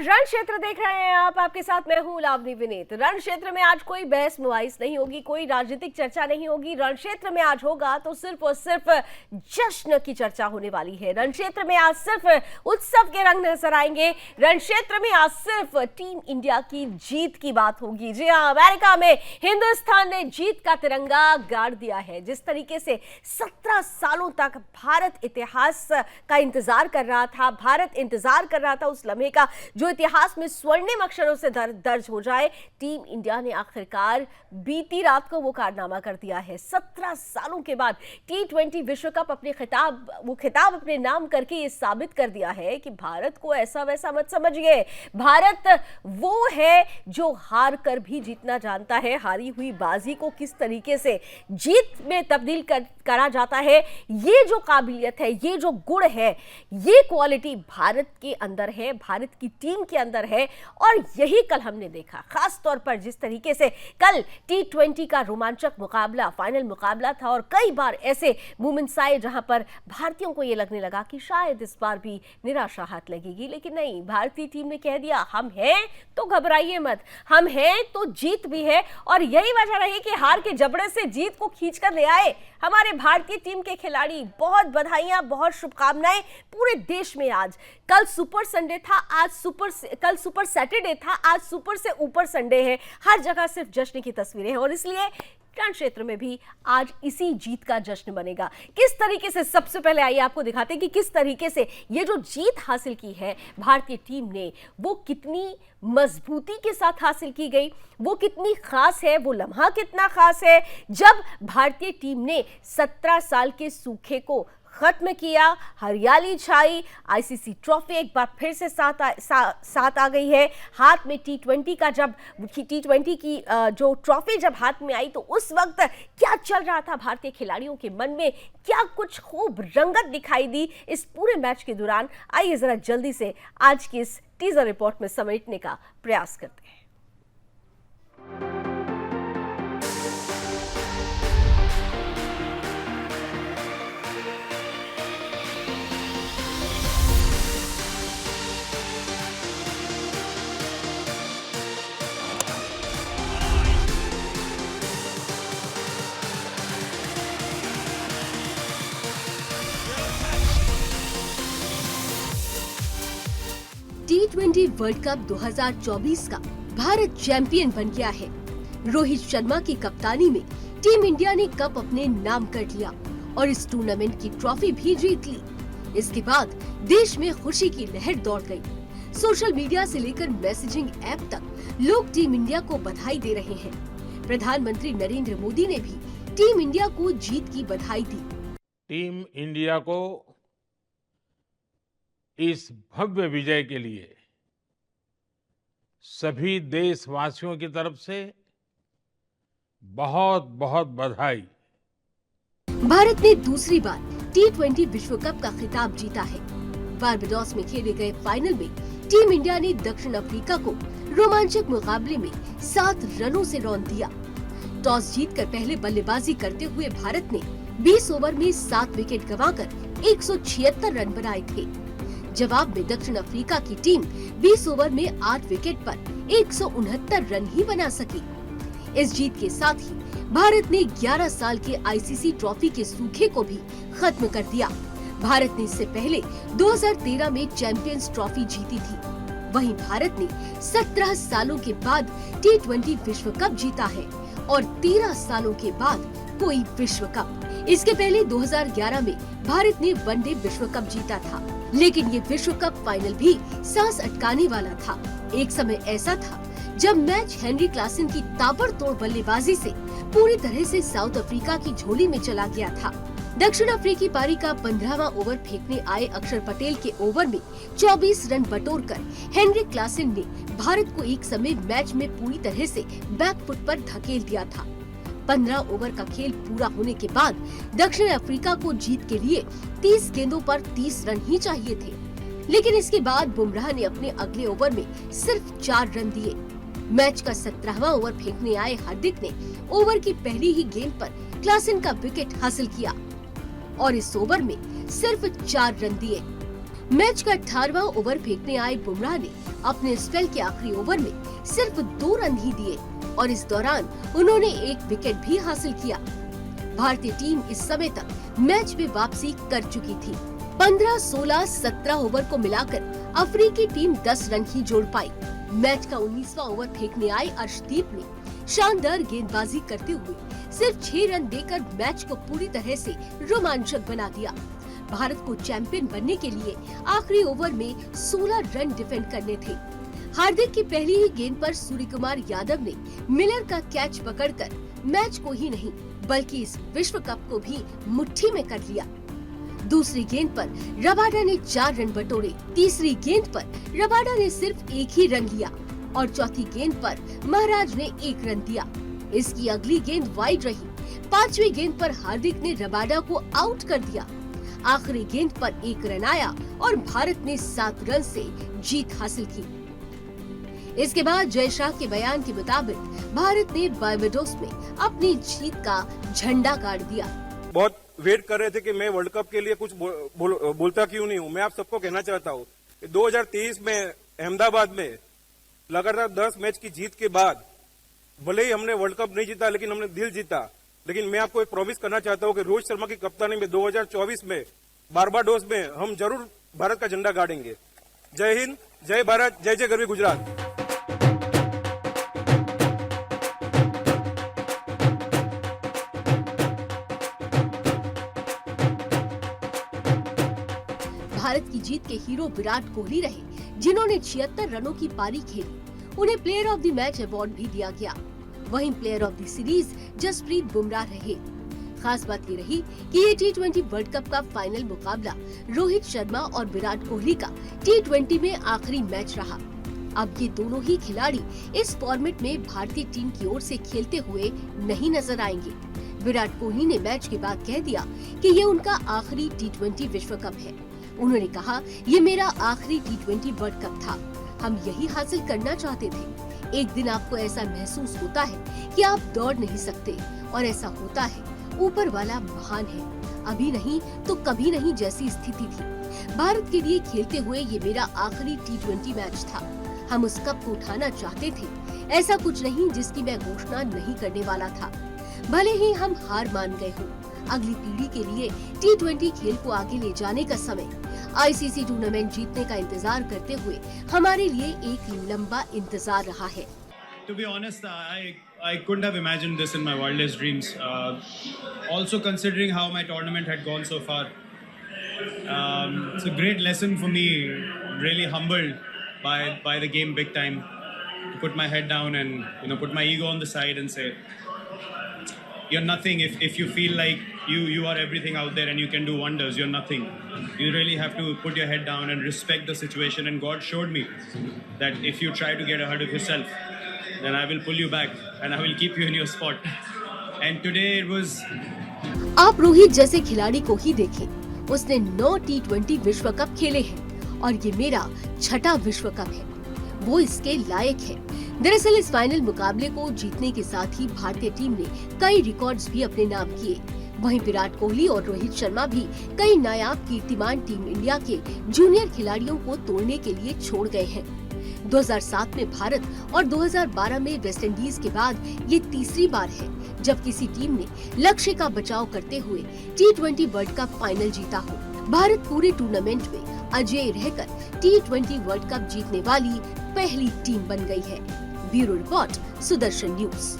रण क्षेत्र देख रहे हैं आप, आपके साथ मैं हूं लावनी विनीत। रण क्षेत्र में आज कोई बहस मुआइस नहीं होगी, कोई राजनीतिक चर्चा नहीं होगी। रण क्षेत्र में आज होगा तो सिर्फ और सिर्फ जश्न की चर्चा होने वाली है। रण क्षेत्र में आज सिर्फ उत्सव के रंग नजर आएंगे। रण क्षेत्र में आज सिर्फ टीम इंडिया की जीत की बात होगी। जी हाँ, अमेरिका में हिंदुस्तान ने जीत का तिरंगा गाड़ दिया है। जिस तरीके से 17 सालों तक भारत इतिहास का इंतजार कर रहा था, भारत इंतजार कर रहा था उस लम्हे का जो इतिहास में स्वर्णिम अक्षरों से दर्ज हो जाए, टीम इंडिया ने आखिरकार बीती रात को वो कारनामा कर दिया है। 17 सालों के बाद T20 विश्व कप अपने खिताब अपने नाम करके ये साबित कर दिया है कि भारत को ऐसा वैसा मत समझिए। भारत वो है जो हार कर भी जीतना जानता है। हारी हुई बाजी को किस तरीके से जीत में तब्दील करा जाता है, ये जो काबिलियत है, ये जो गुण है, ये क्वालिटी भारत के अंदर है, भारत की टीम के अंदर है। और यही कल हमने देखा, खास तौर पर जिस तरीके से कल T20 का रोमांचक मुकाबला, फाइनल मुकाबला था और कई बार ऐसे मोमेंट्स आए जहां पर भारतीयों को यह लगने लगा कि शायद इस बार भी निराशा हाथ लगेगी, लेकिन नहीं, भारतीय टीम ने कह दिया हम हैं तो घबराइए मत, हम हैं तो जीत भी है। और यही वजह रही कि हार के जबड़े से जीत को खींचकर ले आए हमारे भारतीय टीम के खिलाड़ी। बहुत बधाइयां, बहुत शुभकामनाएं पूरे देश में। आज कल सुपर संडे था, कल सुपर सैटरडे था, आज सुपर से ऊपर संडे है। हर जगह सिर्फ जश्न की तस्वीरें हैं और इसलिए रण क्षेत्र में भी आज इसी जीत का जश्न बनेगा। किस तरीके से, सबसे पहले आइए आपको दिखाते हैं कि किस तरीके से ये जो जीत हासिल की है भारतीय टीम ने, वो कितनी मजबूती के साथ हासिल की गई, वो कितनी खास है, वो लम्हा कितना खास है जब भारतीय टीम ने 17 साल के सूखे को खत्म किया, हरियाली छाई, आईसीसी ट्रॉफी एक बार फिर से साथ आ गई है हाथ में। T20 की जो ट्रॉफी जब हाथ में आई तो उस वक्त क्या चल रहा था भारतीय खिलाड़ियों के मन में, क्या कुछ खूब रंगत दिखाई दी इस पूरे मैच के दौरान। आइए जरा जल्दी से आज की इस टीजर रिपोर्ट में समेटने का प्रयास करते हैं। T20 वर्ल्ड कप 2024 का भारत चैंपियन बन गया है। रोहित शर्मा की कप्तानी में टीम इंडिया ने कप अपने नाम कर लिया और इस टूर्नामेंट की ट्रॉफी भी जीत ली। इसके बाद देश में खुशी की लहर दौड़ गई। सोशल मीडिया से लेकर मैसेजिंग ऐप तक लोग टीम इंडिया को बधाई दे रहे हैं। प्रधानमंत्री नरेंद्र मोदी ने भी टीम इंडिया को जीत की बधाई दी। टीम इंडिया को इस भव्य विजय के लिए सभी देशवासियों की तरफ से बहुत बहुत बधाई। भारत ने दूसरी बार T20 विश्व कप का खिताब जीता है। बारबाडोस में खेले गए फाइनल में टीम इंडिया ने दक्षिण अफ्रीका को रोमांचक मुकाबले में 7 रनों से रौंद दिया। टॉस जीतकर पहले बल्लेबाजी करते हुए भारत ने 20 ओवर में 7 विकेट गंवाकर 176 रन बनाए थे। जवाब में दक्षिण अफ्रीका की टीम 20 ओवर में 8 विकेट पर 169 रन ही बना सकी। इस जीत के साथ ही भारत ने 11 साल के आईसीसी ट्रॉफी के सूखे को भी खत्म कर दिया। भारत ने इससे पहले 2013 में चैंपियंस ट्रॉफी जीती थी। वहीं भारत ने 17 सालों के बाद T20 विश्व कप जीता है और 13 सालों के बाद कोई विश्व कप। इसके पहले 2011 में भारत ने वनडे विश्व कप जीता था, लेकिन ये विश्व कप फाइनल भी सांस अटकाने वाला था। एक समय ऐसा था जब मैच हेनरी क्लासन की ताबड़तोड़ बल्लेबाजी से पूरी तरह से साउथ अफ्रीका की झोली में चला गया था। दक्षिण अफ्रीकी पारी का 15वां ओवर फेंकने आए अक्षर पटेल के ओवर में 24 रन बटोरकर हेनरी क्लासन ने भारत को एक समय मैच में पूरी तरह से बैकफुट पर धकेल दिया था। 15 ओवर का खेल पूरा होने के बाद दक्षिण अफ्रीका को जीत के लिए 30 गेंदों पर 30 रन ही चाहिए थे, लेकिन इसके बाद बुमराह ने अपने अगले ओवर में सिर्फ 4 रन दिए। मैच का 17वां ओवर फेंकने आए हार्दिक ने ओवर की पहली ही गेंद पर क्लासन का विकेट हासिल किया और इस ओवर में सिर्फ 4 रन दिए। मैच का 18वां ओवर फेंकने आए बुमराह ने अपने स्पेल के आखिरी ओवर में सिर्फ 2 रन ही दिए और इस दौरान उन्होंने 1 विकेट भी हासिल किया। भारतीय टीम इस समय तक मैच में वापसी कर चुकी थी। 15, 16, 17 ओवर को मिलाकर अफ्रीकी टीम 10 रन ही जोड़ पाई। मैच का 19वां ओवर फेंकने आए अर्शदीप ने शानदार गेंदबाजी करते हुए सिर्फ 6 रन देकर मैच को पूरी तरह से रोमांचक बना दिया। भारत को चैंपियन बनने के लिए आखिरी ओवर में 16 रन डिफेंड करने थे। हार्दिक की पहली ही गेंद पर सूर्यकुमार यादव ने मिलर का कैच पकड़कर मैच को ही नहीं बल्कि इस विश्व कप को भी मुट्ठी में कर लिया। दूसरी गेंद पर रबाडा ने 4 रन बटोरे। तीसरी गेंद पर रबाडा ने सिर्फ 1 ही रन लिया और चौथी गेंद पर महाराज ने 1 रन दिया। इसकी अगली गेंद वाइड रही। 5वीं गेंद पर हार्दिक ने रबाडा को आउट कर दिया। आखिरी गेंद पर 1 रन आया और भारत ने 7 रन से जीत हासिल की। इसके बाद जय शाह के बयान के मुताबिक भारत ने बारबाडोस में अपनी जीत का झंडा गाड़ दिया। बहुत वेट कर रहे थे कि मैं वर्ल्ड कप के लिए कुछ बोलता क्यों नहीं हूं। मैं आप सबको कहना चाहता हूं कि 2023 में अहमदाबाद में लगातार 10 मैच की जीत के बाद भले ही हमने वर्ल्ड कप नहीं जीता लेकिन हमने दिल जीता। लेकिन मैं आपको एक प्रॉमिस करना चाहता हूं कि रोहित शर्मा की कप्तानी में 2024 में बारबाडोस में हम जरूर भारत का झंडा गाड़ेंगे। जय हिंद, जय भारत, जय जय गरवी गुजरात। भारत की जीत के हीरो विराट कोहली रहे, जिन्होंने 76 रनों की पारी खेली। उन्हें player of the match award भी दिया गया। वहीं player of the series Jasprit Bumrah रहे। खास बात ये रही कि ये T20 वर्ल्ड कप का फाइनल मुकाबला रोहित शर्मा और विराट कोहली का T20 में आखिरी मैच रहा। अब ये दोनों ही खिलाड़ी इस फॉर्मेट में भारतीय टीम की ओर से खेलते हुए नहीं नजर आएंगे। विराट कोहली ने मैच के बाद कह दिया कि ये उनका आखिरी T20 विश्व कप है। उन्होंने कहा, ये मेरा आखिरी T20 वर्ल्ड कप था। हम यही हासिल करना चाहते थे। एक दिन आपको ऐसा महसूस होता है कि आप दौड़ नहीं सकते और ऐसा होता है ऊपर वाला महान है। अभी नहीं तो कभी नहीं जैसी स्थिति थी। भारत के लिए खेलते हुए ये मेरा आखिरी T20 मैच था। हम उस कप को उठाना चाहते थे। ऐसा कुछ नहीं जिसकी मैं घोषणा नहीं करने वाला था। भले ही हम हार मान गए हो, अगली पीढ़ी के लिए T20 खेल को आगे ले जाने का समय, ICC टूर्नामेंट जीतने का इंतजार करते हुए हमारे लिए एक लंबा इंतजार रहा है। To be honest, I couldn't have imagined this in my wildest dreams. Also considering how my tournament had gone so far, it's a great lesson for me. Really humbled by the game big time. To put my head down and put my ego on the side and say, you're nothing. If you feel like you are everything out there and you can do wonders, you're nothing. You really have to put your head down and respect the situation. And God showed me that if you try to get ahead of yourself, then I will pull you back and I will keep you in your spot. And today it was. आप रोहित जैसे खिलाड़ी को ही देखें, उसने 9 T20 विश्व cup खेले हैं और ये मेरा 6ठा विश्व कप है। वो इसके लायक है। दरअसल इस फाइनल मुकाबले को जीतने के साथ ही भारतीय टीम ने कई रिकॉर्ड्स भी अपने नाम किए। वहीं विराट कोहली और रोहित शर्मा भी कई नायाब कीर्तिमान टीम इंडिया के जूनियर खिलाड़ियों को तोड़ने के लिए छोड़ गए हैं। 2007 में भारत और 2012 में वेस्टइंडीज के बाद ये तीसरी बार है जब किसी टीम ने लक्ष्य का बचाव करते हुए T20 वर्ल्ड कप फाइनल जीता हो। भारत पूरे टूर्नामेंट में अजेय रहकर T20 वर्ल्ड कप जीतने वाली पहली टीम बन गई है। Bureau report, Sudarshan news.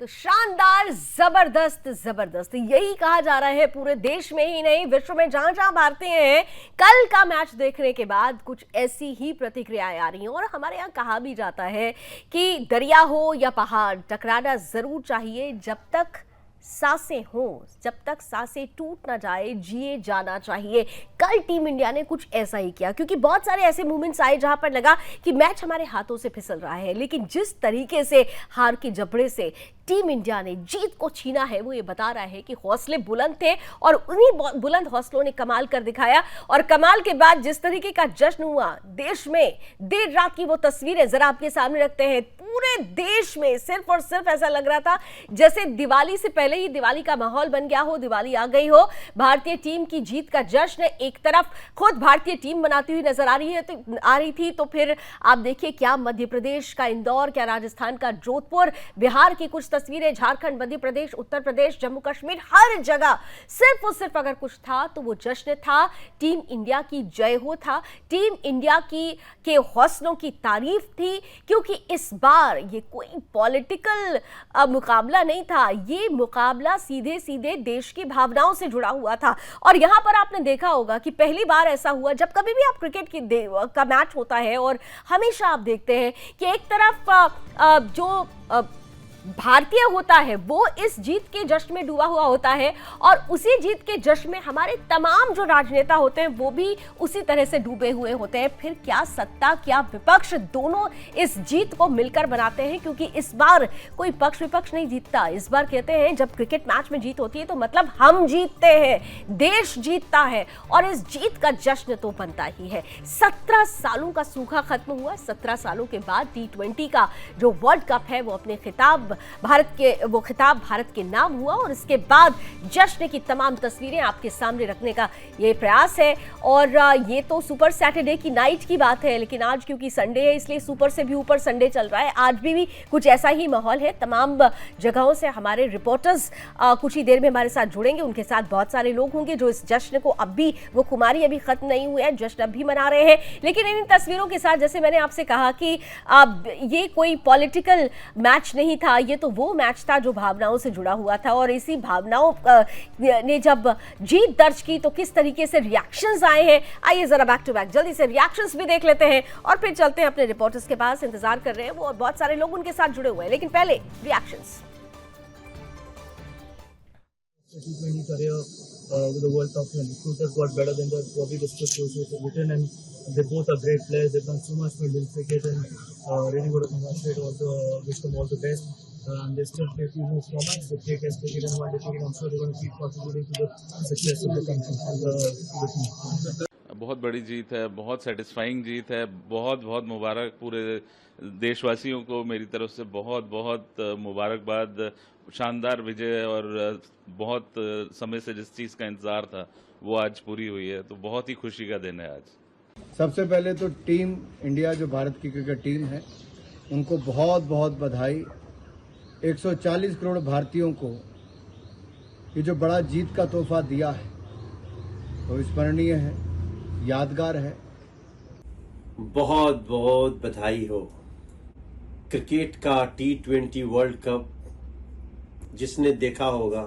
तो शानदार, जबरदस्त यही कहा जा रहा है पूरे देश में ही नहीं, विश्व में जहां जहां भारतीय हैं। कल का मैच देखने के बाद कुछ ऐसी ही प्रतिक्रियाएं आ रही हैं और हमारे यहाँ कहा भी जाता है कि दरिया हो या पहाड़, टकराना जरूर चाहिए जब तक सांसें हों, जब तक सांसें टूट ना जाए जिए जाना चाहिए। कल टीम इंडिया ने कुछ ऐसा ही किया, क्योंकि बहुत सारे ऐसे मोमेंट्स आए जहां पर लगा कि मैच हमारे हाथों से फिसल रहा है, लेकिन जिस तरीके से हार के जबड़े से टीम इंडिया ने जीत को छीना है वो ये बता रहा है कि हौसले बुलंद थे और उन्हीं बुलंद हौसलों ने कमाल कर दिखाया। और कमाल के बाद जिस तरीके का जश्न हुआ देश में, देर रात की वो तस्वीरें जरा आपके सामने रखते हैं। पूरे देश में सिर्फ और सिर्फ ऐसा लग रहा था जैसे दिवाली से पहले ही दिवाली का माहौल बन गया हो, दिवाली आ गई हो। भारतीय टीम की जीत का जश्न एक तरफ खुद भारतीय टीम मनाती हुई नजर आ रही थी, तो फिर आप देखिए क्या मध्य प्रदेश का इंदौर, क्या राजस्थान का जोधपुर, बिहार की कुछ तस्वीरें, झारखंड, मध्य प्रदेश, उत्तर प्रदेश, जम्मू कश्मीर, हर जगह सिर्फ और सिर्फ अगर कुछ था तो वो जश्न था, टीम इंडिया की जय हो था, टीम इंडिया के हौसलों की तारीफ थी। क्योंकि इस बार ये कोई पॉलिटिकल मुकाबला नहीं था, ये मुकाबला सीधे सीधे देश की भावनाओं से जुड़ा हुआ था। और यहां पर आपने देखा होगा कि पहली बार ऐसा हुआ, जब कभी भी आप क्रिकेट का मैच होता है और हमेशा आप देखते हैं कि एक तरफ जो भारतीय होता है वो इस जीत के जश्न में डूबा हुआ होता है और उसी जीत के जश्न में हमारे तमाम जो राजनेता होते हैं वो भी उसी तरह से डूबे हुए होते हैं। फिर क्या सत्ता क्या विपक्ष, दोनों इस जीत को मिलकर बनाते हैं, क्योंकि इस बार कोई पक्ष विपक्ष नहीं जीतता। इस बार कहते हैं जब क्रिकेट मैच में जीत होती है तो मतलब हम जीतते हैं, देश जीतता है और इस जीत का जश्न तो बनता ही है। 17 सालों का सूखा खत्म हुआ। 17 सालों के बाद T20 का जो वर्ल्ड कप है वो अपने खिताब भारत के नाम हुआ और इसके बाद जश्न की तमाम तस्वीरें आपके सामने रखने का ये प्रयास है। और ये तो सुपर सैटरडे की नाइट की बात है, लेकिन आज क्योंकि संडे है इसलिए सुपर से भी ऊपर संडे चल रहा है। आज भी कुछ ऐसा ही माहौल है। तमाम जगहों से हमारे रिपोर्टर्स कुछ ही देर में हमारे साथ जुड़ेंगे, उनके साथ बहुत सारे लोग होंगे जो इस जश्न को, अब भी वो खुमारी अभी खत्म नहीं हुई है, जश्न अब भी मना रहे हैं। लेकिन इन तस्वीरों के साथ जैसे मैंने आपसे कहा कि ये कोई पॉलिटिकल मैच नहीं था, ये तो वो मैच था जो भावनाओं से जुड़ा हुआ था। और इसी भावनाओं ने जब जीत दर्ज की तो किस तरीके से रिएक्शंस आए हैं, आइए जरा बैक टू बैक जल्दी से रिएक्शंस भी देख लेते हैं और फिर चलते हैं अपने रिपोर्टर्स के पास। इंतजार कर रहे हैं वो और बहुत सारे लोग उनके साथ जुड़े हुए हैं, लेकिन पहले reactions. T20 career with the World Cup when recruiters got better than the Bobby Discus was written, and they both are great players. They've done so much for Indian cricket, and really got to congratulate wish them all the best. And they still play 2 more formats. They play Test cricket and One-Day cricket. I'm sure they're going to keep contributing to the success of the country and the team. बहुत बड़ी जीत है, बहुत satisfying जीत है, बहुत बहुत मुबारक पूरे देशवासियों को मेरी तरफ से बहुत बहुत मुबारकबाद। शानदार विजय और बहुत समय से जिस चीज़ का इंतज़ार था वो आज पूरी हुई है, तो बहुत ही खुशी का दिन है आज। सबसे पहले तो टीम इंडिया जो भारत की क्रिकेट टीम है उनको बहुत बहुत बधाई। 140 करोड़ भारतीयों को ये जो बड़ा जीत का तोहफा दिया है वो स्मरणीय है, यादगार है। बहुत बहुत बधाई हो। क्रिकेट का T20 वर्ल्ड कप जिसने देखा होगा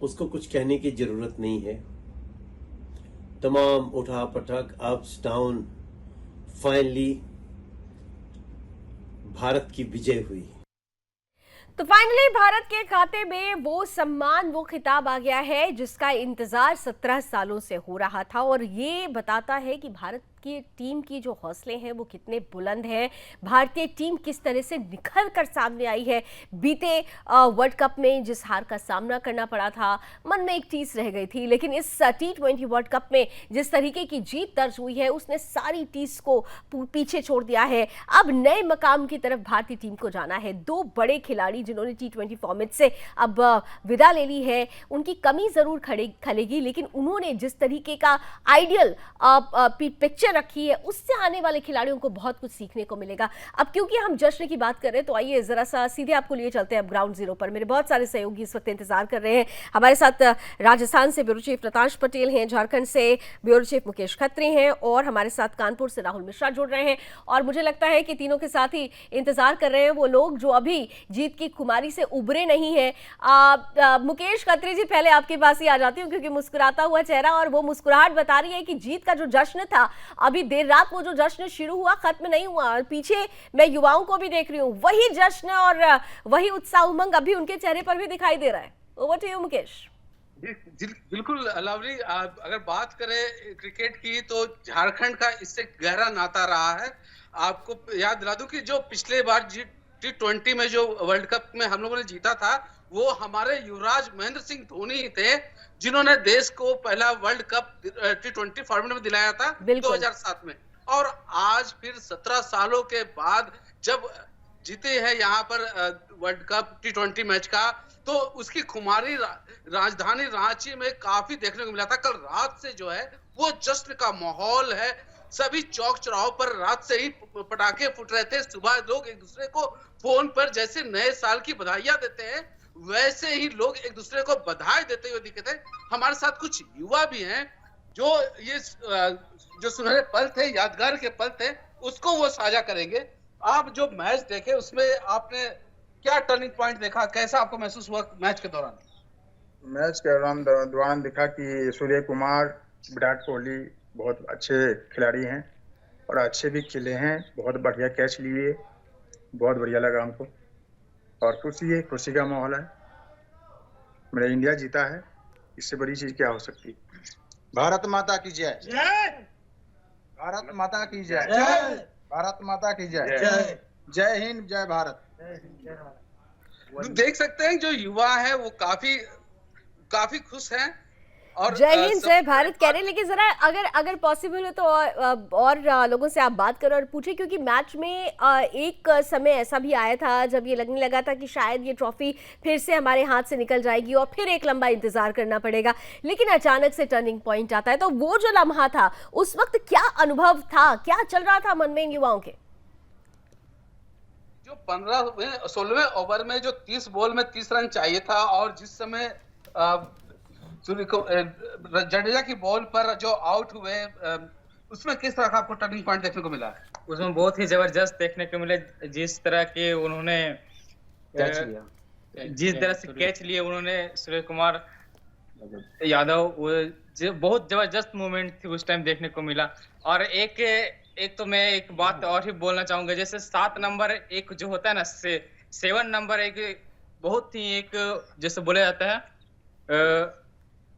उसको कुछ कहने की जरूरत नहीं है। तमाम उठापटक, अप्स डाउन, फाइनली भारत की विजय हुई। तो फाइनली भारत के खाते में वो सम्मान, वो खिताब आ गया है जिसका इंतजार 17 सालों से हो रहा था। और ये बताता है कि भारत की टीम की जो हौसले हैं वो कितने बुलंद हैं, भारतीय टीम किस तरह से निखर कर सामने आई है। बीते वर्ल्ड कप में जिस हार का सामना करना पड़ा था, मन में एक टीस रह गई थी, लेकिन इस T20 वर्ल्ड कप में जिस तरीके की जीत दर्ज हुई है उसने सारी टीस को पीछे छोड़ दिया है। अब नए मकाम की तरफ भारतीय टीम को जाना है। 2 बड़े खिलाड़ी जिन्होंने T20 फॉर्मेट से अब विदा ले ली है, उनकी कमी जरूर खलेगी, लेकिन उन्होंने जिस तरीके का आइडियल पिक्चर रखी है उससे आने वाले खिलाड़ियों को बहुत कुछ सीखने को मिलेगा। अब क्योंकि हम जश्न की बात कर रहे हैं तो आइए जरा सा सीधे आपको लिए चलते हैं अब ग्राउंड जीरो पर। मेरे बहुत सारे सहयोगी इस वक्त इंतजार कर रहे हैं। हमारे साथ राजस्थान से ब्यूरो चीफ प्रताश पटेल हैं, झारखंड से ब्यूरो चीफ मुकेश खत्री हैं और हमारे साथ कानपुर से राहुल मिश्रा जुड़ रहे हैं। और मुझे लगता है कि तीनों के साथ ही इंतजार कर रहे हैं वो लोग जो अभी जीत की खुमारी से उभरे नहीं है। मुकेश खत्री जी, पहले आपके पास ही आ जाती हूँ क्योंकि मुस्कुराता हुआ चेहरा और वो मुस्कुराहट बता रही है कि जीत का जो जश्न था अभी देर रात वो जो जश्न शुरू हुआ खत्म नहीं हुआ, और पीछे मैं युवाओं को भी देख रही हूँ, वही जश्न और वही उत्साह उमंग अभी उनके चेहरे पर भी दिखाई दे रहा है। Over to you Mukesh. बिल्कुल लवली, अगर बात करें क्रिकेट की तो झारखंड का इससे गहरा नाता रहा है। आपको याद दिला दूं कि जो पिछले बार T20 में जो वर्ल्ड कप में हम लोगों ने जीता था, वो हमारे युवराज महेंद्र सिंह धोनी ही थे जिन्होंने देश को पहला वर्ल्ड कप T20 फॉर्मेट में दिलाया था 2007 में। और आज फिर 17 सालों के बाद जब जीते हैं यहाँ पर वर्ल्ड कप T20 मैच का, तो उसकी खुमारी राजधानी रांची में काफी देखने को मिला था। कल रात से जो है वो जश्न का माहौल है, सभी चौक चौराहों पर रात से ही पटाखे फूट रहे थे। सुबह लोग एक दूसरे को फोन पर जैसे नए साल की बधाइयां देते हैं, वैसे ही लोग एक दूसरे को बधाई देते हुए दिखे थे। हमारे साथ कुछ युवा भी हैं जो ये जो सुनहरे पल थे, यादगार के पल थे, उसको वो साझा करेंगे। आप जो मैच देखे उसमें आपने क्या टर्निंग पॉइंट देखा, कैसा आपको महसूस हुआ मैच के दौरान? मैच के दौरान देखा कि सूर्य कुमार, विराट कोहली बहुत अच्छे खिलाड़ी हैं और अच्छे भी खेले हैं, बहुत बढ़िया कैच लिए, बहुत बढ़िया लगा हमको और खुशी का माहौल है। मेरा इंडिया जीता है, इससे बड़ी चीज क्या हो सकती। भारत माता की जय, भारत माता की जय, भारत माता की जय, जय हिंद, जय भारत। देख सकते हैं जो युवा है वो काफी खुश हैं और जय हिंद जय भारत कह रहे हैं। लेकिन जरा अगर पॉसिबल हो तो और लोगों से आप बात करो और पूछे, क्योंकि मैच में एक समय ऐसा भी आया था जब ये लगने लगा था कि शायद ये ट्रॉफी फिर से हमारे हाथ से निकल जाएगी और फिर एक लंबा इंतजार करना पड़ेगा, लेकिन अचानक से टर्निंग पॉइंट आता है। तो वो जो लम्हा था उस वक्त क्या अनुभव था, क्या चल रहा था मन में इन युवाओं के? जो 16वें ओवर में जो 30 बॉल में 30 रन चाहिए था और जिस समय जडेजा की बॉल पर जो आउट हुए, उसमें किस तरह का आपको टर्निंग पॉइंट देखने को मिला? उसमें बहुत ही जबरदस्त देखने को मिले, जिस तरह के उन्होंने जिस तरह से कैच लिए उन्होंने सूर्य कुमार यादव, वो बहुत जबरदस्त मूवमेंट थी उस टाइम देखने को मिला। और एक तो मैं एक बात और ही बोलना चाहूंगा, जैसे 7 नंबर एक जो होता है ना, 7 नंबर एक बहुत ही एक जैसे बोला जाता है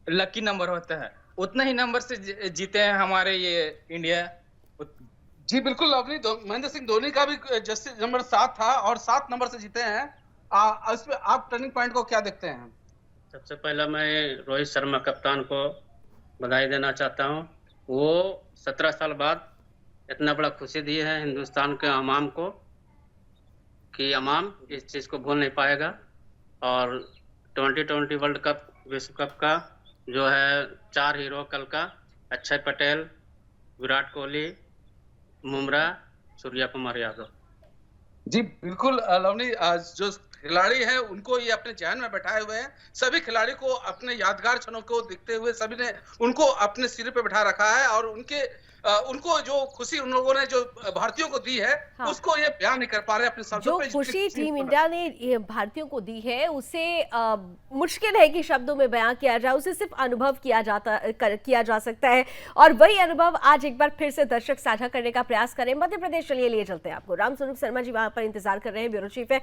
लकी नंबर होता है, उतना ही नंबर से जीते हैं हमारे ये इंडिया। जी बिल्कुल लवली, महेंद्र सिंह धोनी का भी जैसे नंबर 7 था और 7 नंबर से जीते हैं। इसमें आप टर्निंग पॉइंट को क्या देखते हैं? सबसे पहला मैं रोहित शर्मा कप्तान को बधाई देना चाहता हूं। वो 17 साल बाद इतना बड़ा खुशी दी है हिंदुस्तान के अवाम को कि अवाम इस चीज़ को भूल नहीं पाएगा। और 2020 वर्ल्ड कप विश्व कप का जो है 4 हीरो कल का, अक्षय पटेल, विराट कोहली, बुमराह, सूर्य कुमार यादव। जी बिल्कुल लवली, जो खिलाड़ी हैं उनको ये अपने जहन में बैठाए हुए हैं। सभी खिलाड़ी को अपने यादगार क्षणों को देखते हुए सभी ने उनको अपने सिर पे बैठा रखा है और उनको जो खुशी उन लोगों ने जो भारतीयों को दी है, हाँ। उसको ये बयान नहीं कर पा रहे अपने शब्दों पे। जो खुशी टीम इंडिया ने भारतीयों को दी है उसे मुश्किल है कि शब्दों में बयान किया जाए, उसे सिर्फ अनुभव किया जा सकता है। और वही अनुभव आज एक बार फिर से दर्शक साझा करने का प्रयास करें। मध्य प्रदेश चलिए लिए चलते हैं आपको। रामस्वरूप शर्मा जी वहां पर इंतजार कर रहे हैं, ब्यूरो चीफ है।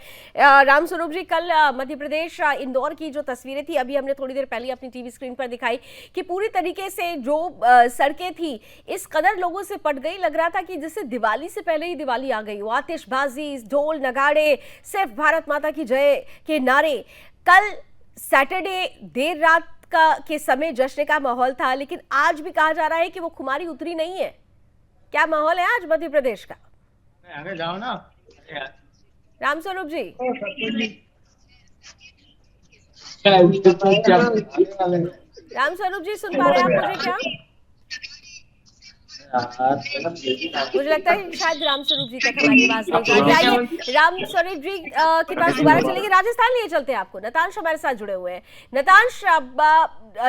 रामस्वरूप जी, कल मध्य प्रदेश इंदौर की जो तस्वीरें थी, अभी हमने थोड़ी देर पहले अपनी टीवी स्क्रीन पर दिखाई कि पूरी तरीके से जो सड़कें थी इस कदर लोगों से पट गई, लग रहा था कि जैसे दिवाली से पहले ही दिवाली आ गई। आतिशबाजी, ढोल नगाड़े, सिर्फ भारत माता की जय के नारे। कल सैटरडे देर रात के समय जश्न का माहौल था, लेकिन आज भी कहा जा रहा है कि वो खुमारी उतरी नहीं है। क्या माहौल है आज मध्य प्रदेश का? आगे जाओ ना रामस्वरूप जी। रामस्वरूप जी सुन पा रहे हैं आप मुझे क्या? मुझे लगता है शायद रामस्वरूप जी तक हमारी आवाज नहीं जा रही। आइए रामस्वरूप जी के पास दोबारा चलेंगे। राजस्थान लिए चलते हैं आपको। नतांश हमारे साथ जुड़े हुए हैं। नतांश,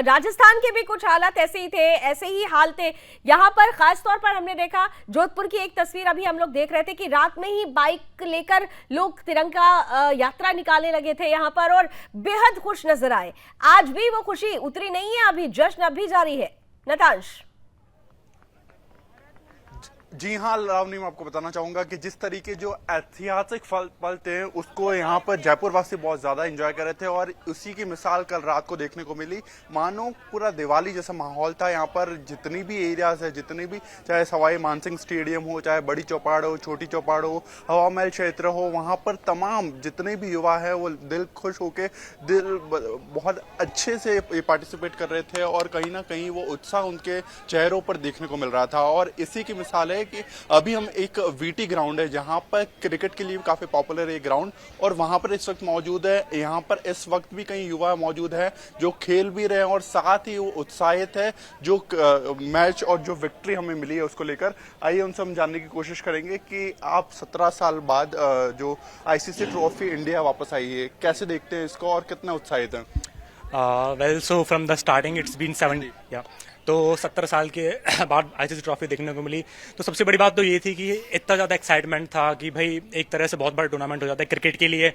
राजस्थान के भी कुछ हालात ऐसे ही थे, ऐसे ही हाल थे यहाँ पर। खास तौर पर हमने देखा जोधपुर की एक तस्वीर अभी हम लोग देख रहे थे कि रात में ही बाइक लेकर लोग तिरंगा यात्रा निकालने लगे थे यहाँ पर और बेहद खुश नजर आए। आज भी वो खुशी उतरी नहीं है, अभी जश्न अब भी जारी है। नतांश। जी हाँ लावनी, मैं आपको बताना चाहूंगा कि जिस तरीके जो ऐतिहासिक पल थे उसको यहाँ पर जयपुर वासी बहुत ज्यादा एंजॉय कर रहे थे और उसी की मिसाल कल रात को देखने को मिली। मानो पूरा दिवाली जैसा माहौल था यहाँ पर। जितनी भी एरियाज है, जितनी भी, चाहे सवाई मानसिंह स्टेडियम हो, चाहे बड़ी चौपाड़ हो, छोटी चौपाड़ हो, हवा महल क्षेत्र हो, वहाँ पर तमाम जितने भी युवा है वो दिल खुश होके बहुत अच्छे से पार्टिसिपेट कर रहे थे और कहीं ना कहीं वो उत्साह उनके चेहरों पर देखने को मिल रहा था। और इसी की मिसाल है कि अभी हम एक वीटी ग्राउंड है जहां पर क्रिकेट के लिए काफी पॉपुलर है ये ग्राउंड, और वहां पर इस वक्त मौजूद है। यहाँ पर इस वक्त भी कई युवा मौजूद हैं जो खेल भी रहे हैं और साथ ही वो उत्साहित है जो मैच और जो विक्ट्री हमें मिली है उसको लेकर। आइए उनसे हम जानने की कोशिश करेंगे कि आप 17 साल बाद जो आईसीसी ट्रॉफी इंडिया वापस आई है, कैसे देखते हैं इसको और कितना उत्साहित हैं? Well, so from the starting it's been 70, yeah. तो 17 साल के बाद आईसीसी ट्रॉफी देखने को मिली। तो सबसे बड़ी बात तो ये थी कि इतना ज़्यादा एक्साइटमेंट था कि भाई एक तरह से बहुत बड़ा टूर्नामेंट हो जाता है क्रिकेट के लिए।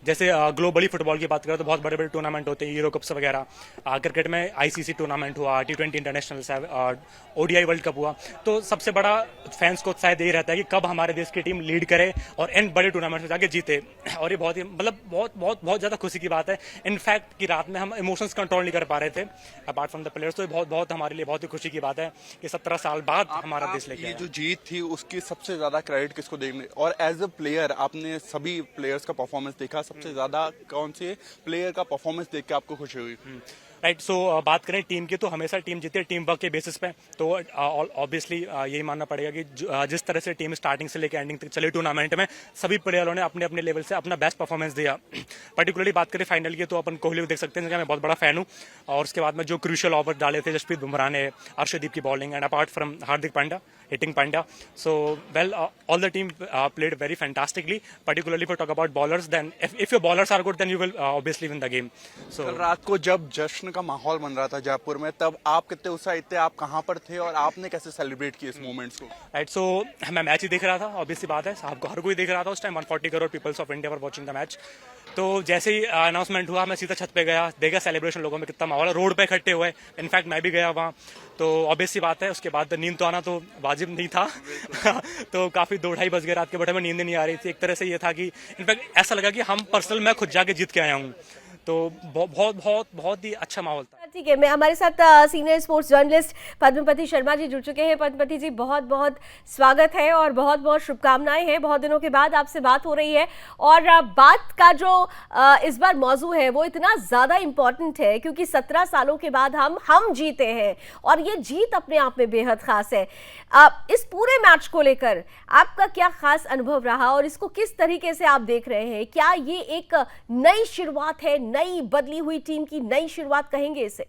जैसे ग्लोबली फुटबॉल की बात करें तो बहुत बड़े बड़े टूर्नामेंट होते हैं, यूरो कप्स वगैरह। क्रिकेट में आईसीसी टूर्नामेंट हुआ, T20 international, ODI world cup हुआ। तो सबसे बड़ा फैंस को उत्साह यही रहता है कि कब हमारे देश की टीम लीड करे और इन बड़े टूर्नामेंट में जाके जीते। और ये बहुत ही मतलब बहुत ज़्यादा खुशी की बात है। इनफैक्ट कि रात में हम इमोशंस कंट्रोल नहीं कर पा रहे थे अपार्ट फ्रॉम द प्लेयर्स। तो बहुत हमारे लिए बहुत ही खुशी की बात है कि 17 साल बाद हमारा देश लेके ये जो जीत थी उसकी सबसे ज्यादा क्रेडिट किसको देंगे? और एज अ प्लेयर आपने सभी प्लेयर्स का परफॉर्मेंस देखा, सबसे ज्यादा कौन से प्लेयर का परफॉर्मेंस देख के आपको खुशी हुई? राइट, सो बात करें टीम की तो हमेशा टीम जीते टीम वर्क के बेसिस पे। तो ऑब्वियसली यही मानना पड़ेगा कि जिस तरह से टीम स्टार्टिंग से लेकर एंडिंग तक चली टूर्नामेंट में, सभी प्लेयरों ने अपने अपने लेवल से अपना बेस्ट परफॉर्मेंस दिया। पर्टिकुलरली बात करें फाइनल की तो अपन कोहली को देख सकते हैं, मैं बहुत बड़ा फैन हूँ। और उसके बाद में जो क्रूशियल ओवर डाले थे जसप्रीत बुमराह ने, अर्शदीप की bowling, and apart from Hardik Pandya hitting Pandya. So well all the team played very fantastically, particularly for talk about bowlers. Then if your bowlers are good then you will obviously win the game. So रात को जब जश्न का माहौल बन रहा था जयपुर में, तब आप कितने उत्साहित थे? आप कहां पर थे और आपने कैसे सेलिब्रेट किया इस मोमेंट्स को? राइट, सो मैं मैच ही देख रहा था, ऑब्वियसली बात है, साहब को हर कोई देख रहा था उस time. 140 crore peoples of India were watching the match. तो जैसे ही अनाउंसमेंट हुआ मैं सीधा छत पे गया, देखा सेलिब्रेशन, लोगों में कितना माहौल है, रोड पे इकट्ठे हुए। इनफैक्ट मैं भी गया वहाँ। तो ऑब्वियसली बात है उसके बाद नींद तो आना तो वाजिब नहीं था तो काफी 2-2:30 बज गए रात के, बट हमें नींद नहीं आ रही थी। एक तरह से ये था कि इनफैक्ट ऐसा लगा कि हम पर्सनल मैं खुद जाके जीत के आया हूँ। तो बहुत ही अच्छा माहौल था। ठीक है, मैं हमारे साथ senior sports journalist पद्मपति Sharma ji जुड़ चुके हैं। पद्मपति जी, बहुत बहुत स्वागत है और बहुत बहुत शुभकामनाएं हैं। बहुत दिनों के बाद आपसे बात हो रही है और बात का जो इस बार मौजू है वो इतना ज़्यादा इम्पोर्टेंट है क्योंकि 17 सालों के बाद हम जीते हैं और ये जीत अपने आप में बेहद खास है। इस पूरे मैच को लेकर आपका क्या खास अनुभव रहा और इसको किस तरीके से आप देख रहे हैं? क्या ये एक नई शुरुआत है, नई बदली हुई टीम की नई शुरुआत कहेंगे इसे?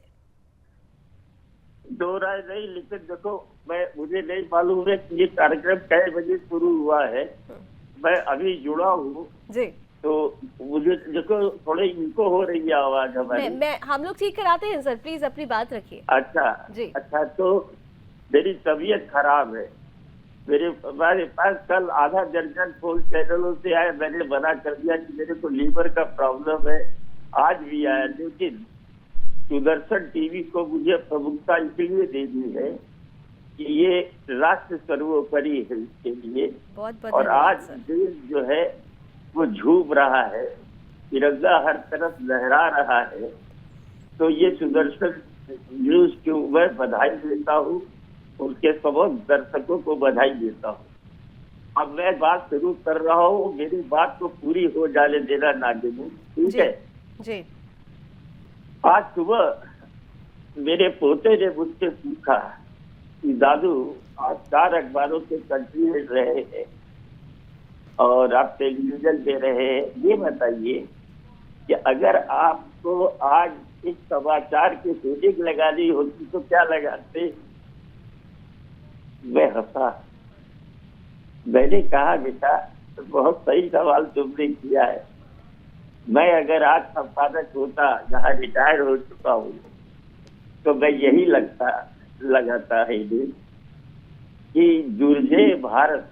दो राय नहीं, लेकिन देखो मुझे नहीं मालूम है कि ये कार्यक्रम कै बजे शुरू हुआ है। मैं अभी जुड़ा हूँ जी, तो मुझे देखो थोड़ी इनको हो रही है आवाज हमारी। मैं हम लोग ठीक कराते हैं सर, प्लीज अपनी बात रखिए। अच्छा जी, अच्छा। तो मेरी तबीयत खराब है। हमारे पास कल आधा दर्जन फोन चैनलों से आए, मैंने मना कर दिया कि मेरे को लीवर का प्रॉब्लम है। आज भी आया, लेकिन सुदर्शन टीवी को मुझे प्रमुखता इसलिए देनी है कि ये राष्ट्र सर्वोपरि है इसके लिए। और आज देश जो है वो झूम रहा है, तिरंगा हर तरफ लहरा रहा है। तो ये सुदर्शन न्यूज को मैं बधाई देता हूँ, उनके समस्त दर्शकों को बधाई देता हूँ। अब मैं बात शुरू कर रहा हूँ, मेरी बात को पूरी हो जाने देना नाज़रीन, ठीक है जी। आज सुबह मेरे पोते ने मुझसे पूछा कि दादू आज 4 अखबारों के कंट्री में रहे हैं और आप टेलीविजन पे रहे हैं, ये बताइए कि अगर आपको आज इस समाचार की हेडिंग लगानी होती तो क्या लगाते? मैं हंसा। मैंने कहा बेटा बहुत सही सवाल तुमने किया है। मैं अगर आज संपादक होता, जहाँ रिटायर हो चुका हूँ, तो मैं यही लगाता है कि दुर्जय भारत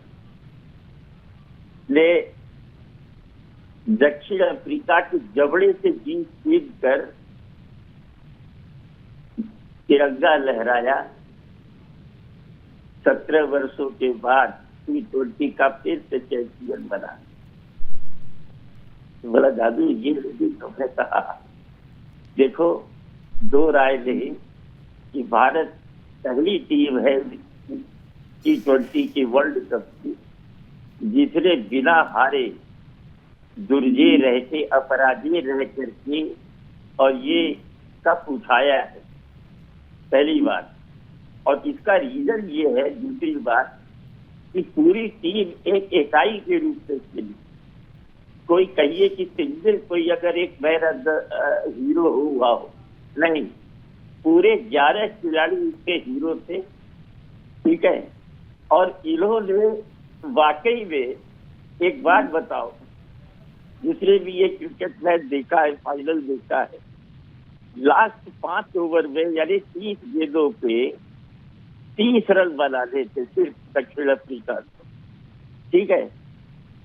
ने दक्षिण अफ्रीका के जबड़े से जीत कर तिरंगा लहराया 17 वर्षों के बाद T20 का फिर से चैंपियन बना। बोला दादू ये तुमने कहा, देखो दो राय नहीं कि भारत पहली टीम है T20 की वर्ल्ड कप की जिसने बिना हारे दुर्जय रह के अपराधी रह करके और ये कप उठाया है, पहली बात। और इसका रीजन ये है, दूसरी बात, कि पूरी टीम एक इकाई के रूप से खेली। कोई कहिए कि सिंगल कोई अगर एक मैन हीरो हुआ हो, नहीं, पूरे 11 खिलाड़ी उसके हीरो थे, ठीक है। और इन्होंने वाकई में एक बात बताओ, जिसने भी ये क्रिकेट मैच देखा है, फाइनल देखा है, लास्ट 5 ओवर में यानी 30 गेंदों पे 30 रन बनाने थे सिर्फ दक्षिण अफ्रीका को, ठीक है।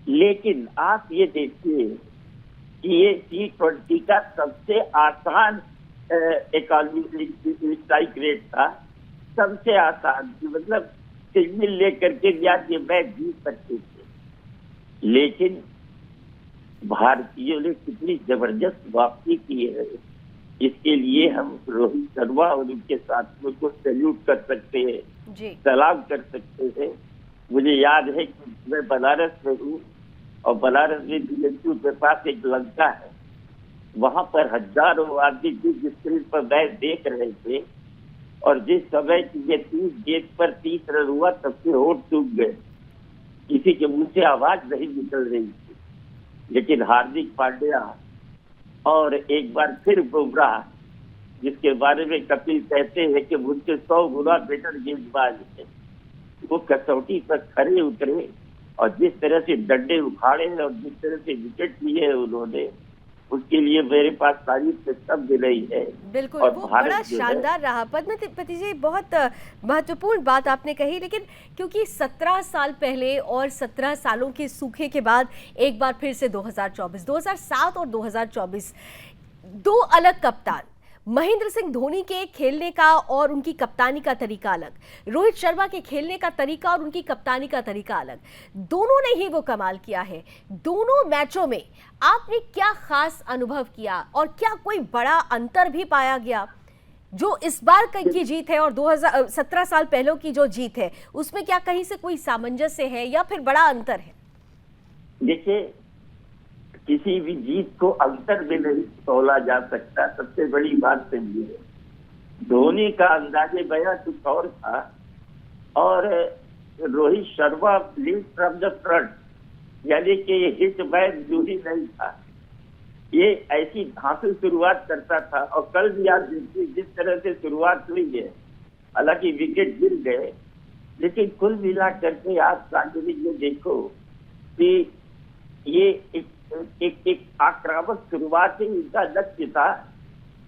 लेकिन आप ये देखिए कि ये T20 का सबसे आसान इकोनॉमी स्ट्राइक रेट था, सबसे आसान, मतलब सिग्नल लेकर के ये मैच जीत सकते थे। लेकिन भारतीयों ने कितनी जबरदस्त वापसी की है, इसके लिए हम रोहित शर्मा और उनके साथियों को सैल्यूट कर सकते हैं, सलाम कर सकते हैं। मुझे याद है कि मैं बनारस में हूँ और बनारस में BHU के पास एक लंका है, वहां पर हजारों आदमी जिस स्क्रीन पर मैच देख रहे थे और जिस समय ये 30 गेंद पर 30 रन हुआ तब से होठ सूख गए, किसी के मुंह से आवाज नहीं निकल रही थी। लेकिन हार्दिक पांड्या और एक बार फिर बुमराह, जिसके बारे में कपिल कहते हैं कि मुझसे 100 गुना बेटर गेंदबाज है, वो कसौटी पर खड़े उतरे और जिस तरह से डंडे उखाड़े और जिस तरह से विकेट लिए उन्होंने, उसके लिए मेरे पास तारीफ के शब्द नहीं है। बिल्कुल, वो बड़ा शानदार रहा। पद्मावती जी, बहुत महत्वपूर्ण बात आपने कही, लेकिन क्योंकि 17 साल पहले और 17 सालों के सूखे के बाद एक बार फिर से 2007 और 2024 दो अलग कप्तान, महेंद्र सिंह धोनी के खेलने का और उनकी कप्तानी का तरीका अलग, रोहित शर्मा के खेलने का तरीका और उनकी कप्तानी का तरीका अलग, दोनों ने ही वो कमाल किया है। दोनों मैचों में आपने क्या खास अनुभव किया और क्या कोई बड़ा अंतर भी पाया गया जो इस बार की जीत है और 2017 साल पहले की जो जीत है उसमें क्या कहीं से कोई सामंजस्य है या फिर बड़ा अंतर है? देखिए, किसी भी जीत को अंतर में नहीं तोला जा सकता। सबसे बड़ी बात तो ये है, धोनी का अंदाजे बयां कुछ और था और Rohit Sharma lead from the front, यानी कि ये हिट मैन जो ही नहीं था, ये ऐसी धांसू शुरुआत करता था। और कल भी आप देखिए जिस तरह से शुरुआत हुई है, हालांकि विकेट गिर गए, लेकिन कुल मिला करके आप साजिद ये देखो कि ये एक आक्रामक शुरुआत ही इनका लक्ष्य था।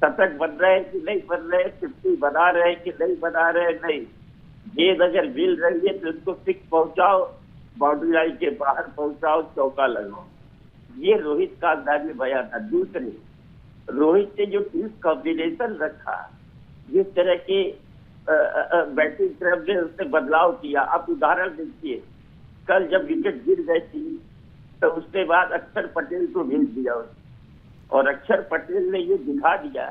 शतक बन रहे कि नहीं बन रहे, 50 बना रहे कि नहीं बना रहे, नहीं, गेंद अगर मिल रही है तो उसको 6 पहुंचाओ, बाउंड्री लाइन के बाहर पहुंचाओ, चौका लगाओ। ये रोहित का अंदाजे बयां था। दूसरे, रोहित ने जो टीम कॉम्बिनेशन रखा, जिस तरह के बैटिंग क्रम में उसने बदलाव किया, आप उदाहरण देखिए, कल जब विकेट गिर गई थी तो उसके बाद अक्षर पटेल को भेज दिया और अक्षर पटेल ने ये दिखा दिया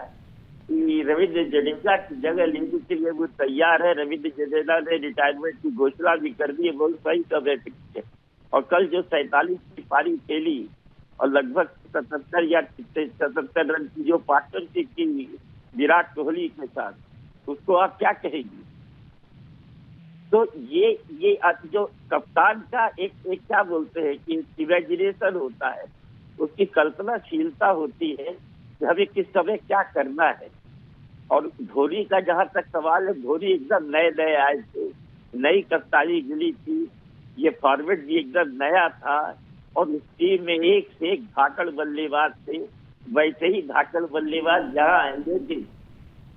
कि रविंद्र जडेजा की जगह लेने के लिए वो तैयार है। रविंद्र जडेजा ने रिटायरमेंट की घोषणा भी कर दी है, बहुत सही समय पे। और कल जो 47 की पारी खेली और लगभग 77 या 77 रन की जो पार्टनरशिप की विराट कोहली के साथ, उसको आप क्या कहेंगे? तो ये जो कप्तान का एक क्या बोलते हैं कि इमेजिनेशन होता है, उसकी कल्पनाशीलता होती है कि हमें किस समय क्या करना है। और धोनी का जहां तक सवाल है, धोनी एकदम नए आए थे, नई कप्तानी मिली थी, ये फॉर्मेट भी एकदम नया था और उस टीम में एक से एक धाकड़ बल्लेबाज थे। वैसे ही धाकड़ बल्लेबाज जहाँ आएंगे थे,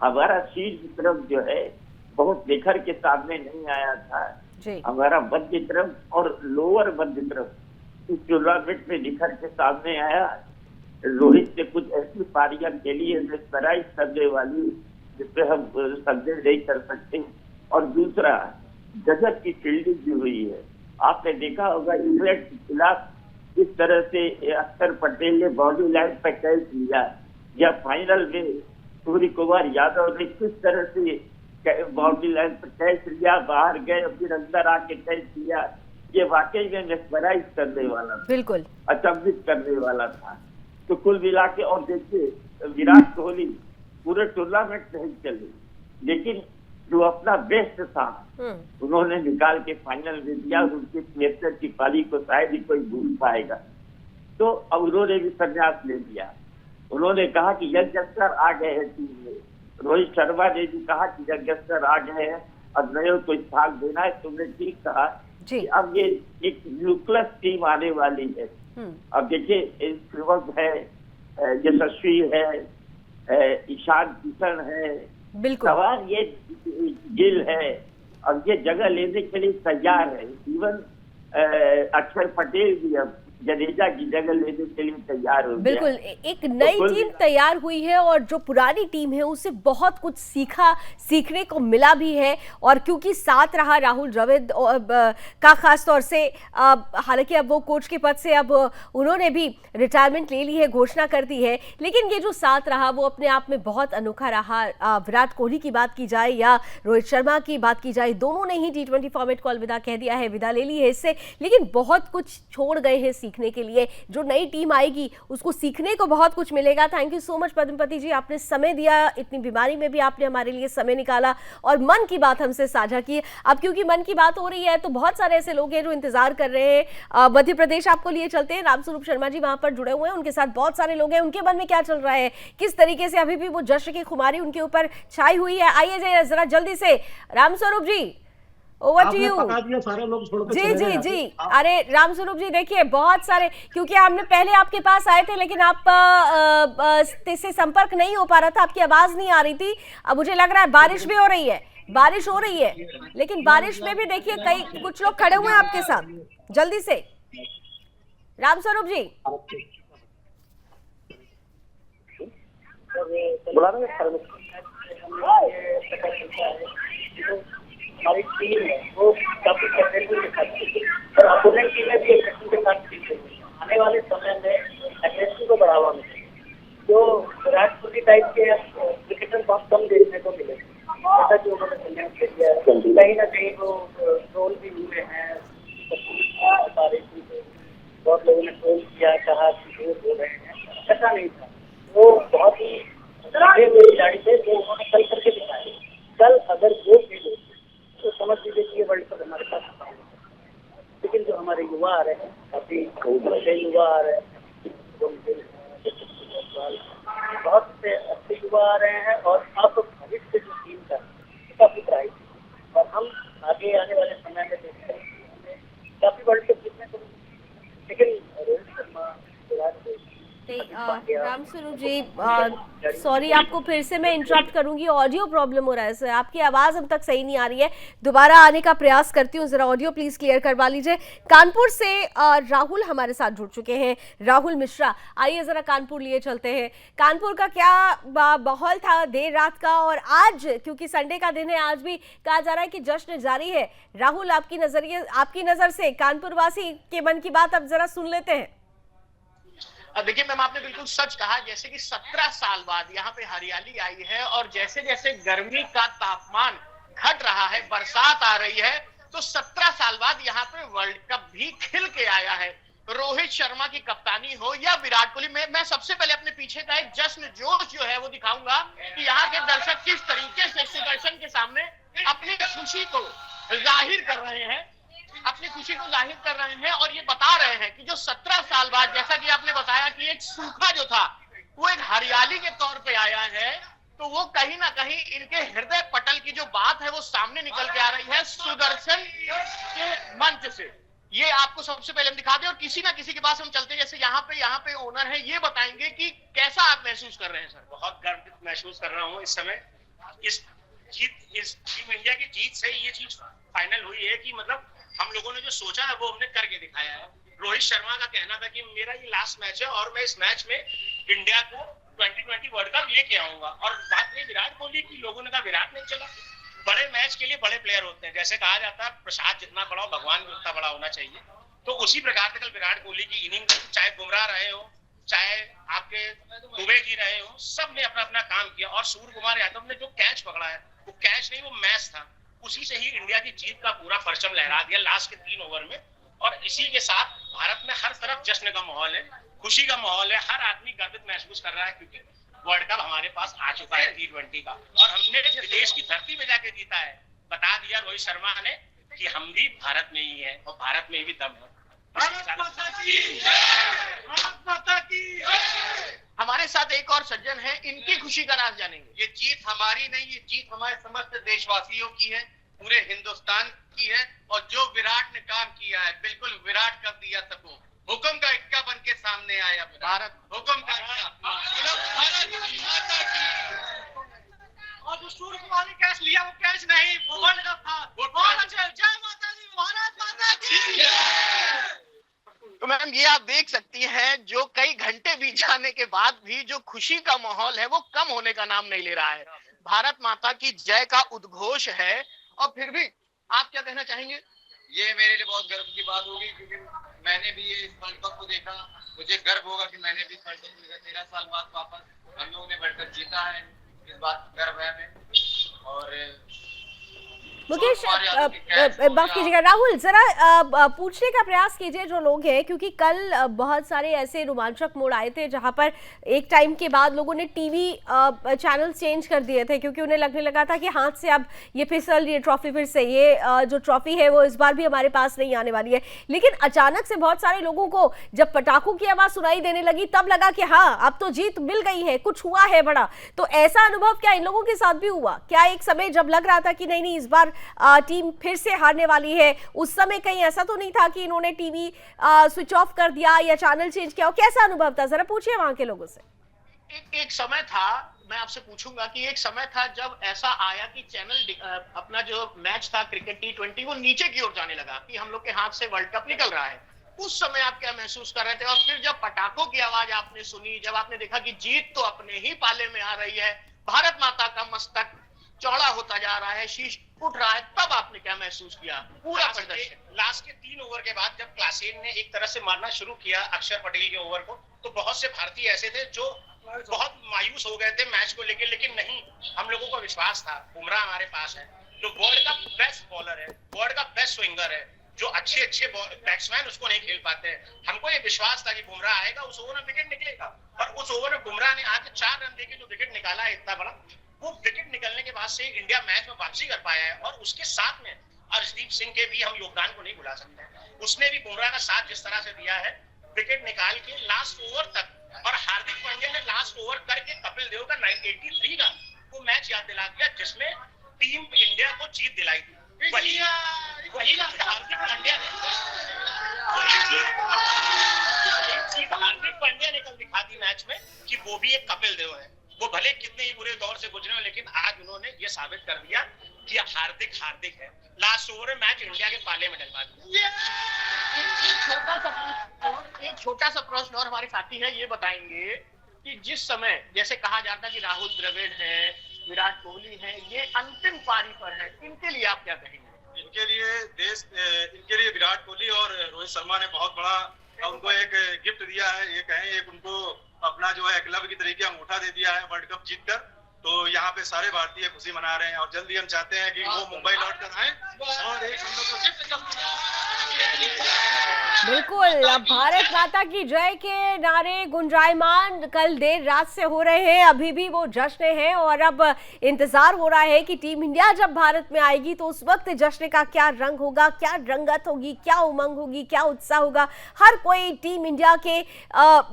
हमारा शीर्ष तरफ जो है बहुत निखर के सामने नहीं आया था। हमारा मध्य तरफ और लोअर मध्य तरफ इस टूर्नामेंट में निखर के सामने आया। रोहित ने कुछ ऐसी पारियां खेली है सरप्राइज करने वाली, जिसपे हम संदेह नहीं कर सकते। और दूसरा, गजब की फील्डिंग भी हुई है। आपने देखा होगा इंग्लैंड के खिलाफ किस तरह से अक्षर पटेल ने बॉडी लाइन पर कैच लिया, या फाइनल में सूर्य कुमार यादव ने किस तरह से बॉडी लाइन पर कैच लिया, बाहर गए फिर अंदर आके कैच लिया। ये वाकई में मेस्मराइज करने वाला था, बिल्कुल अचंभित करने वाला था। तो कुल मिला के, और देखिए विराट कोहली पूरे टूर्नामेंट नहीं चले, लेकिन जो अपना बेस्ट था उन्होंने निकाल के फाइनल में दिया। उनके 73 की पारी को शायद ही कोई भूल पाएगा। तो अब उन्होंने भी संन्यास ले लिया। उन्होंने कहा कि यंगस्टर आ गए हैं टीम में। रोहित शर्मा ने भी कहा कि यंगस्टर आ गए हैं और नए को स्थान देना है। तुमने ठीक कहा कि अब ये एक न्यूक्लियस टीम आने वाली है। अब देखिए श्रीवंश है, यशस्वी है, ईशान किशन है, सवाल ये गिल है, अब ये जगह लेने के लिए तैयार है। इवन अक्षर पटेल भी अब जडेजा की जगह लेने के लिए तैयार हो गया। बिल्कुल, एक नई टीम तैयार हुई है और जो पुरानी टीम है उससे बहुत कुछ सीखने को मिला भी है। और क्योंकि साथ रहा राहुल द्रविड़ का खास तौर से, हालांकि अब वो कोच के पद से अब उन्होंने भी रिटायरमेंट ले ली है, घोषणा कर दी है, लेकिन ये जो साथ रहा वो अपने आप में बहुत अनोखा रहा। विराट कोहली की बात की जाए या रोहित शर्मा की बात की जाए, दोनों ने ही T20 फॉर्मेट को अलविदा कह दिया है, विदा ले ली है इससे, लेकिन बहुत कुछ छोड़ गए हैं सीखने के लिए। जो नई टीम आएगी उसको सीखने को बहुत कुछ मिलेगा। थैंक यू सो मच पद्मपति जी, आपने समय दिया, इतनी बीमारी में भी आपने हमारे लिए समय निकाला और मन की बात हमसे साझा की। अब क्योंकि मन की बात हो रही है तो बहुत सारे ऐसे लोग हैं जो इंतजार कर रहे हैं। मध्य प्रदेश आपको लिए चलते हैं, रामस्वरूप शर्मा जी वहां पर जुड़े हुए हैं, उनके साथ बहुत सारे लोग हैं, उनके मन में क्या चल रहा है, किस तरीके से अभी भी वो जश्न की खुमारी उनके ऊपर छाई हुई है। आइए जरा जल्दी से रामस्वरूप जी, ओवर टू यू। सारे लोग छोड़ के जी जी जी, अरे रामस्वरूप जी देखिए बहुत सारे, क्योंकि हमने पहले आपके पास आए थे लेकिन आप से संपर्क नहीं हो पा रहा था, आपकी आवाज नहीं आ रही थी। अब मुझे लग रहा है बारिश भी हो रही है, बारिश हो रही है, लेकिन बारिश में भी देखिए कई कुछ लोग खड़े हुए हैं आपके साथ। जल्दी से रामस्वरूप जी। हमारी टीम है वो काफी कंटेंट दिखाती है और अपोनेंट टीमें भी एग्रेशन के साथ खेलते हैं। आने वाले समय में एग्रेशन को बढ़ावा मिलेगा। जो विराट कोहली टाइप के क्रिकेटर बहुत कम देखने को मिले, जैसा कि उन्होंने संन्यास ले लिया, कहीं ना कहीं वो ट्रोल भी हुए हैं, बहुत लोगों ने ट्रोल किया, कहा कि झूठ बोल रहे हैं। ऐसा नहीं था, वो बहुत ही खिलाड़ी थे जो उन्होंने कल करके दिखाए। कल अगर वो खेले तो समझ लीजिए कि ये वर्ल्ड कप हमारे पास आता है। लेकिन जो हमारे युवा आ रहे हैं, काफी अच्छे युवा आ रहे हैं, बहुत से अच्छे युवा आ रहे हैं और अब भविष्य जो टीम का काफी ब्राइट है और हम आगे आने वाले समय में देखते हैं काफी वर्ल्ड कप जीतने को। लेकिन रोहित शर्मा, विराट कोहली, रामस्वरूप जी सॉरी आपको फिर से मैं इंटरप्ट करूंगी, ऑडियो प्रॉब्लम हो रहा है सर, आपकी आवाज अब तक सही नहीं आ रही है, दोबारा आने का प्रयास करती हूँ, जरा ऑडियो प्लीज क्लियर करवा लीजिए। कानपुर से राहुल हमारे साथ जुड़ चुके हैं, राहुल मिश्रा, आइए जरा कानपुर लिए चलते हैं। कानपुर का क्या माहौल था देर रात का, और आज क्योंकि संडे का दिन है आज भी कहा जा रहा है कि जश्न जारी है। राहुल आपकी नजर से कानपुर वासी के मन की बात अब जरा सुन लेते हैं। देखिए मैम, आपने बिल्कुल सच कहा, जैसे कि 17 साल बाद यहाँ पे हरियाली आई है और जैसे जैसे गर्मी का तापमान घट रहा है, बरसात आ रही है, तो 17 साल बाद यहाँ पे वर्ल्ड कप भी खिल के आया है। रोहित शर्मा की कप्तानी हो या विराट कोहली, मैं सबसे पहले अपने पीछे का एक जश्न जोश जो है वो दिखाऊंगा कि यहाँ के दर्शक किस तरीके से सुदर्शन के सामने अपनी खुशी को जाहिर कर रहे हैं, अपनी खुशी को जाहिर कर रहे हैं और ये बता रहे हैं कि जो 17 साल बाद, जैसा कि आपने बताया कि एक सूखा जो था वो एक हरियाली के तौर पे आया है, तो वो कहीं ना कहीं इनके हृदय पटल की जो बात है वो सामने निकल के आ रही है सुदर्शन के मंच से। ये आपको सबसे पहले हम दिखा दें और किसी ना किसी के पास हम चलते हैं। जैसे यहाँ पे ओनर है, ये बताएंगे कि कैसा आप महसूस कर रहे हैं सर। बहुत गर्वित महसूस कर रहा हूँ इस समय। इस टीम इंडिया की जीत से ये चीज फाइनल हुई है कि मतलब हम लोगों ने जो सोचा है वो हमने करके दिखाया है। रोहित शर्मा का कहना था कि मेरा ये लास्ट मैच है और मैं इस मैच में इंडिया को 2020 वर्ल्ड कप लेके आऊंगा, और बात नहीं विराट कोहली की, लोगों ने कहा विराट नहीं चला, बड़े मैच के लिए बड़े प्लेयर होते हैं, जैसे कहा जाता है प्रसाद जितना बड़ा हो भगवान भी उतना बड़ा होना चाहिए। तो उसी प्रकार से कल विराट कोहली की इनिंग, चाहे बुमराह रहे हो, चाहे आपके दुबे जी रहे हो, सब ने अपना अपना काम किया। और सूर्य कुमार यादव ने जो कैच पकड़ा है, वो कैच नहीं, वो मैच था, उसी से ही इंडिया की जीत का पूरा परचम लहरा दिया लास्ट के 3 ओवर में। और इसी के साथ भारत में हर तरफ जश्न का माहौल है, खुशी का माहौल है, हर आदमी गर्वित महसूस कर रहा है, क्योंकि वर्ल्ड कप हमारे पास आ चुका है T20 का, और हमने विदेश की धरती में जाके जीता है। बता दिया रोहित शर्मा ने कि हम भी भारत में ही है और भारत में भी दम है। हमारे साथ एक और सज्जन है, इनकी खुशी का राज जानेंगे। ये जीत हमारी नहीं, ये जीत हमारे समस्त देशवासियों की है, पूरे हिंदुस्तान की है। और जो विराट ने काम किया है, बिल्कुल विराट कर दिया सबको। हुक्म का इक्का बन के सामने आया भारत, हुक्म का इक्का। और जो सूर्य कुमार ने कैच लिया, वो कैच नहीं, वो वर्ल्ड कप था। बहुत अच्छा, जय माता दी, भारत माता की। तो मैम ये आप देख सकती हैं, जो कई घंटे बीत जाने के बाद भी जो खुशी का माहौल है वो कम होने का नाम नहीं ले रहा है। भारत माता की जय का उद्घोष है। और फिर भी आप क्या कहना चाहेंगे? ये मेरे लिए बहुत गर्व की बात होगी, क्योंकि मैंने भी ये वर्ल्ड कप को देखा, मुझे गर्व होगा कि मैंने भी वर्ल्ड कप देखा। 13 साल बाद वापस हम लोगों ने वर्ल्ड कप जीता है, इस बात गर्व है हमें। और मुकेश, माफ कीजिएगा, राहुल जरा पूछने का प्रयास कीजिए जो लोग हैं, क्योंकि कल बहुत सारे ऐसे रोमांचक मोड़ आए थे जहां पर एक टाइम के बाद लोगों ने टीवी चैनल चेंज कर दिए थे, क्योंकि उन्हें लगने लगा था कि हाथ से अब ये फिसल रही है ट्रॉफी, फिर से ये जो ट्रॉफी है वो इस बार भी हमारे पास नहीं आने वाली है। लेकिन अचानक से बहुत सारे लोगों को जब पटाखों की आवाज सुनाई देने लगी, तब लगा कि हाँ अब तो जीत मिल गई है, कुछ हुआ है बड़ा। तो ऐसा अनुभव क्या इन लोगों के साथ भी हुआ? क्या एक समय जब लग रहा था कि नहीं इस बार टीम फिर से हारने वाली है, उस समय कहीं ऐसा तो नहीं था कि इन्होंने टीवी स्विच ऑफ कर दिया या चैनल चेंज किया? कैसा अनुभव था, जरा पूछिए वहां के लोगों से। एक समय था, मैं आपसे पूछूंगा कि एक समय था जब ऐसा आया कि चैनल अपना जो मैच था क्रिकेट T20 वो नीचे की ओर जाने लगा कि हम लोग के हाथ से वर्ल्ड कप निकल रहा है। उस समय आप क्या महसूस कर रहे थे? और फिर जब पटाखों की आवाज आपने सुनी, जब आपने देखा कि जीत तो अपने ही पाले में आ रही है, भारत माता का मस्तक चौड़ा होता जा रहा है, शीश उठ रहा है, तब आपने क्या महसूस किया? पूरा प्रदर्शन लास्ट के 3 ओवर के बाद जब क्लासेन ने एक तरह से मारना शुरू किया अक्षर पटेल के ओवर को, तो बहुत से भारतीय ऐसे थे जो बहुत मायूस हो गए थे मैच को लेकर। लेकिन नहीं, हम लोगों को विश्वास था, बुमराह हमारे पास है, जो वर्ल्ड का बेस्ट बॉलर है, वर्ल्ड का बेस्ट स्विंगर है, जो अच्छे बैट्समैन उसको नहीं खेल पाते हैं। हमको ये विश्वास था कि बुमराह आएगा, उस ओवर में विकेट निकलेगा। और उस ओवर में बुमराह ने आके 4 रन देके जो विकेट निकाला है इतना बड़ा, वो विकेट निकलने के बाद से इंडिया मैच में वापसी कर पाया है। और उसके साथ में अर्शदीप सिंह के भी हम योगदान को नहीं भुला सकते। उसने भी बुमराह का साथ जिस तरह से दिया है, विकेट निकाल के लास्ट ओवर तक, और हार्दिक पांड्या ने लास्ट ओवर करके कपिल देव का 83 का वो मैच याद दिला दिया जिसमें टीम इंडिया को जीत दिलाई थी। वही हार्दिक पांड्या ने कल दिखा दी मैच में कि वो भी एक कपिल देव है। वो भले कितने ही बुरे दौर से गुजरे हो, लेकिन आज उन्होंने ये साबित कर दिया कि हार्दिक है। लास्ट ओवर में मैच इंडिया के पाले में डलवा दिया। एक छोटा सा प्रश्न और हमारे साथी है, ये बताएंगे कि जिस समय जैसे कहा जाता है कि राहुल द्रविड़ है, विराट कोहली है, ये अंतिम पारी पर है, इनके लिए आप क्या कहेंगे? इनके लिए विराट कोहली और रोहित शर्मा ने बहुत बड़ा उनको एक गिफ्ट दिया है, ये कहें एक उनको अपना जो है क्लब की तरीके अंगूठा दे दिया है वर्ल्ड कप जीतकर। तो यहाँ पे सारे भारतीय खुशी मना रहे हैं और जल्दी हम चाहते हैं कि वो मुंबई लौट कर आए और एक हम लोग बिल्कुल भारत माता की जय के नारे गुंजायमान कल देर रात से हो रहे हैं, अभी भी वो जश्न है। और अब इंतजार हो रहा है कि टीम इंडिया जब भारत में आएगी तो उस वक्त जश्न का क्या रंग होगा, क्या रंगत होगी, क्या उमंग होगी, क्या उत्साह होगा। हर कोई टीम इंडिया के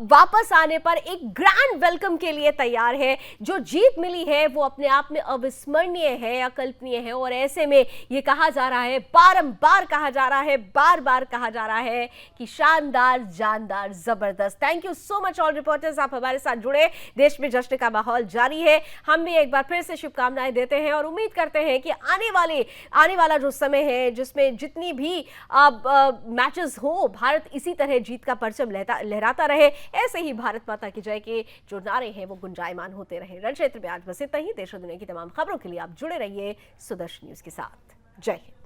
वापस आने पर एक ग्रैंड वेलकम के लिए तैयार है। जो जीत मिली है वो अपने आप में अविस्मरणीय है, अकल्पनीय है। और ऐसे में ये कहा जा रहा है, बारंबार कहा जा रहा है, बार बार कहा जा रहा है कि शानदार, जानदार, जबरदस्त। Thank you so much all reporters, आप हमारे साथ जुड़े। देश में जश्न का माहौल जारी है। हम भी एक बार फिर से शुभकामनाएं देते हैं और उम्मीद करते हैं कि आने वाला जो समय है जिसमें जितनी भी मैचेस हो, भारत इसी तरह जीत का परचम लहराता रहे। ऐसे ही भारत माता की जय के जो नारे हैं वो गुंजायमान होते रहे। रण क्षेत्र में आज बस इतना ही। देश और दुनिया की तमाम खबरों के लिए आप जुड़े रहिए सुदर्शन न्यूज के साथ। जय हिंद।